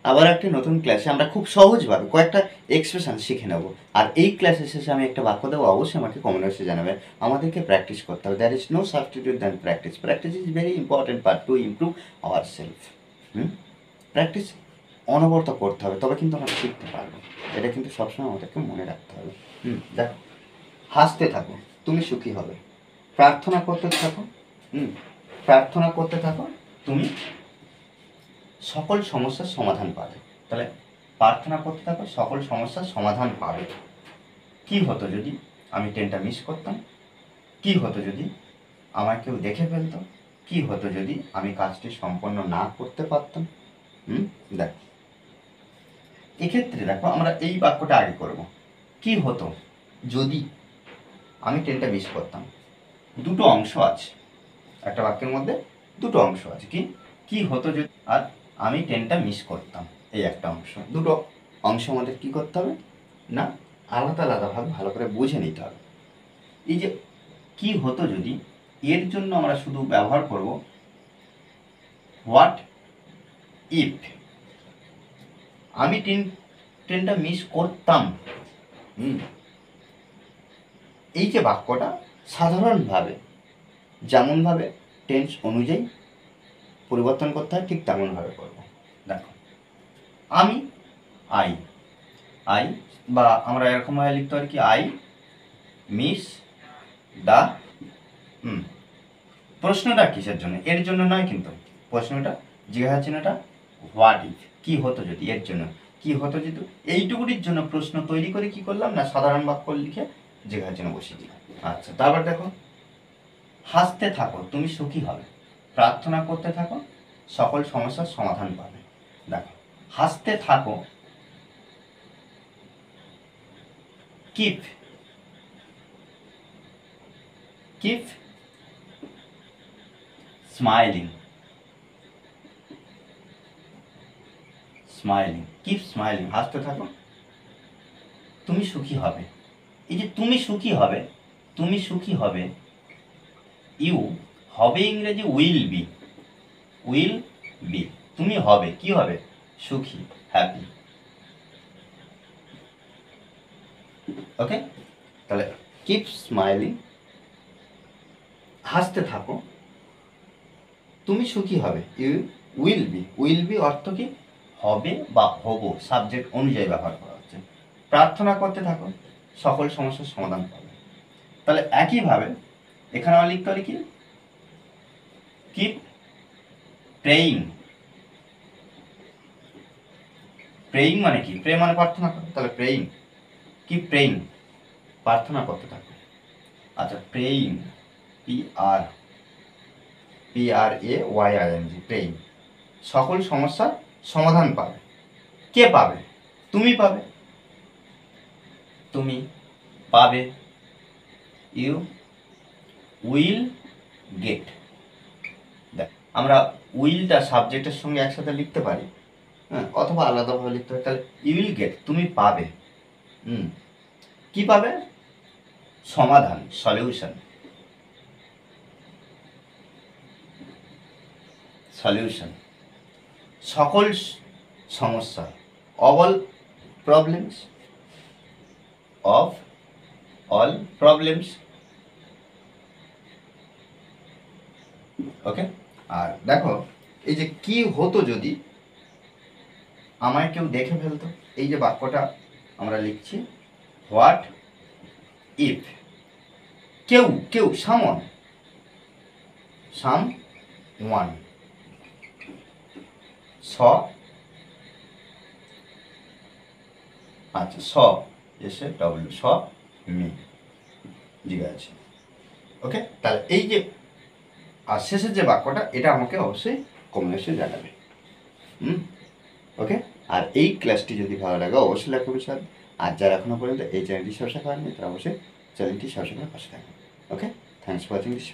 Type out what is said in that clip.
আবার একটি নতুন ক্লাসে আমরা খুব সহজভাবে কয়েকটা এক্সপ্রেশন শিখে নেব। আর এই ক্লাসের শেষে আমি একটা বাক্য দেবো, অবশ্যই আমাকে কমেন্ট বক্সে জানাবে। আমাদেরকে প্র্যাকটিস করতে হবে। There is no substitute than practice. Practice is very important part to improve our self. Practice অনবরত করতে হবে, তবে কিন্তু আমরা শিখতে পারবো। এটা কিন্তু সবসময় আমাদেরকে মনে রাখতে হবে। দেখো, হাসতে থাকো, তুমি সুখী হবে। প্রার্থনা করতে থাকো, প্রার্থনা করতে থাকো, তুমি সকল সমস্যার সমাধান পাবে। তাহলে প্রার্থনা করতে থাকো, সকল সমস্যার সমাধান পাবে। কি হতো যদি আমি ট্রেনটা মিস করতাম? কি হতো যদি আমার কেউ দেখে ফেলতো? কি হতো যদি আমি কাজটি সম্পন্ন না করতে পারতাম? দেখো, এক্ষেত্রে দেখো আমরা এই বাক্যটা আগে করব। কি হতো যদি আমি ট্রেনটা মিস করতাম? দুটো অংশ আছে, একটা বাক্যের মধ্যে দুটো অংশ আছে। কি হতো যদি আর আমি ট্রেনটা মিস করতাম, এই একটা অংশ। দুটো অংশ আমাদের কি করতে হবে না, আলাদা আলাদাভাবে ভালো করে বুঝে নিতে হবে। এই যে কি হতো যদি, এর জন্য আমরা শুধু ব্যবহার করব হোয়াট ইফ। আমি ট্রেনটা মিস করতাম। এই যে বাক্যটা সাধারণভাবে যেমনভাবে টেন্স অনুযায়ী পরিবর্তন করতে হয়, ঠিক তেমনভাবে করবো। দেখো, আমি আই বা আমরা এরকমভাবে লিখতে পারি কি, আই মিস দ্য। প্রশ্নটা কিসের জন্য? এর জন্য নয়, কিন্তু প্রশ্নটা জিজ্ঞাসা চিহ্নটা হোয়াট ইফ, কি হতো যদি, এর জন্য। কি হতো যদি এইটুকুটির জন্য প্রশ্ন তৈরি করে কি করলাম না, সাধারণ বাক্য লিখে জিজ্ঞাসা চিহ্ন বসিয়ে দিলাম। আচ্ছা, তারপর দেখো, হাসতে থাকো, তুমি সুখী হবে। প্রার্থনা করতে থাকো, সকল সমস্যার সমাধান পাবে। দেখো, হাসতে থাকো, কিপ স্মাইলিং, কিপ স্মাইলিং, হাসতে থাকো, তুমি সুখী হবে। এই যে তুমি সুখী হবে, তুমি সুখী হবে, ইউ হবে ইংরেজি উইল বি, তুমি হবে, কি হবে, সুখী, হ্যাপি। ওকে, তাহলে কিপ স্মাইলিং, হাসতে থাকো, তুমি সুখী হবে, ইউ উইল বি অর্থ কি, হবে বা হব, সাবজেক্ট অনুযায়ী ব্যবহার করা হচ্ছে। প্রার্থনা করতে থাকো, সকল সমস্যার সমাধান পাবে। তাহলে একইভাবে এখানে আমরা লিখতে পারি কি, কিপ প্রেয়িং। প্রেয়িং মানে কি, প্রে মানে প্রার্থনা করো, তাহলে প্রেয়িং, কিপ প্রেয়িং, প্রার্থনা করতে থাকো। আচ্ছা, প্রেয়িং, PRAYING, প্রেয়িং, সকল সমস্যার সমাধান পাবে। কে পাবে? তুমি পাবে, তুমি পাবে, ইউ উইল গেট। দেখ, আমরা উইলটা সাবজেক্টের সঙ্গে একসাথে লিখতে পারি, অথবা আলাদাভাবে লিখতে পারি। তাহলে ইউ উইল গেট, তুমি পাবে। কি পাবে? সমাধান, সলিউশন, সকল সমস্যা, অল প্রবলেমস, ওকে। আর দেখো, এই যে কি হতো যদি আমায় কেউ দেখে ফেলতো, এই যে বাক্যটা আমরা লিখছি হোয়াট ইফ, কেউ সামওয়ান, মি, জিজ্ঞাসা আছে। ওকে, তাহলে এই যে আর শেষের যে বাক্যটা, এটা আমাকে অবশ্যই কমেন্টে জানাবে। ওকে, আর এই ক্লাসটি যদি ভালো লাগে অবশ্যই লাইক করবে। আর যারা এখনো পর্যন্ত এই চ্যানেলটি সাবস্ক্রাইব করেননি তারা অবশ্যই চ্যানেলটি সাবস্ক্রাইব করে পাশে থাকবেন। ওকে, থ্যাংকস ফর ওয়াচিং দিস।